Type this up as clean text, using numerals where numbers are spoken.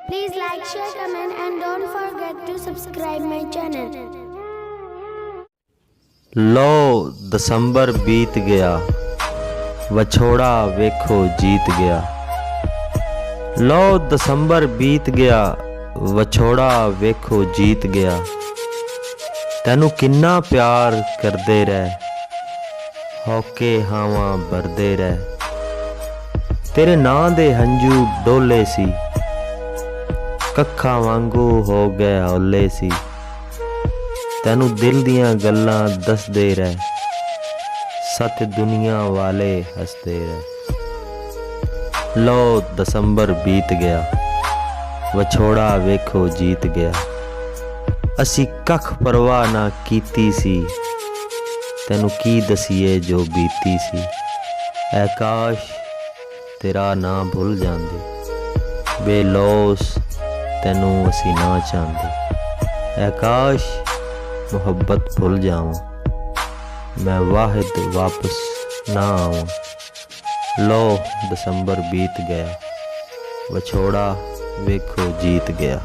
Please like, share, comment and don't forget to subscribe my channel. ਲਓ ਦਸੰਬਰ ਬੀਤ ਗਿਆ, ਵਿਛੋੜਾ ਵੇਖੋ ਜੀਤ ਗਿਆ। ਲਓ ਦਸੰਬਰ ਬੀਤ ਗਿਆ, ਵਿਛੋੜਾ ਵੇਖੋ ਜੀਤ ਗਿਆ। ਤੈਨੂੰ ਕਿੰਨਾ ਪਿਆਰ ਕਰਦੇ ਰਹਿ, ਹੌਕੇ ਹਾਵਾਂ ਭਰਦੇ ਰਹਿ। ਤੇਰੇ ਨਾਂ ਦੇ ਹੰਝੂ ਡੋਲੇ ਸੀ, ਕੱਖਾਂ ਵਾਂਗੂ ਹੋ ਗਏ ਹੌਲੇ ਸੀ। ਤੈਨੂੰ ਦਿਲ ਦੀਆਂ ਗੱਲਾਂ ਦੱਸਦੇ ਰਹਿ, ਸੱਤ ਦੁਨੀਆ ਵਾਲੇ ਹੱਸਦੇ ਰਹਿ। ਲਓ ਦਸੰਬਰ ਬੀਤ ਗਿਆ, ਵਿਛੋੜਾ ਵੇਖੋ ਜੀਤ ਗਿਆ। ਅਸੀਂ ਕੱਖ ਪਰਵਾਹ ਨਾ ਕੀਤੀ ਸੀ, ਤੈਨੂੰ ਕੀ ਦਸੀਏ ਜੋ ਬੀਤੀ ਸੀ। ਐ ਕਾਸ਼ ਤੇਰਾ ਨਾਂ ਭੁੱਲ ਜਾਂਦੇ, ਬੇਲੌਸ ਤੈਨੂੰ ਅਸੀਂ ਨਾ ਚਾਹੁੰਦੇ। ਐ ਕਾਸ਼ ਮੁਹੱਬਤ ਭੁੱਲ ਜਾਵਾਂ, ਮੈਂ ਵਾਹਿਦ ਵਾਪਸ ਨਾ ਆਵਾਂ। ਲਓ ਦਸੰਬਰ ਬੀਤ ਗਿਆ, ਵਿਛੋੜਾ ਵੇਖੋ ਜੀਤ ਗਿਆ।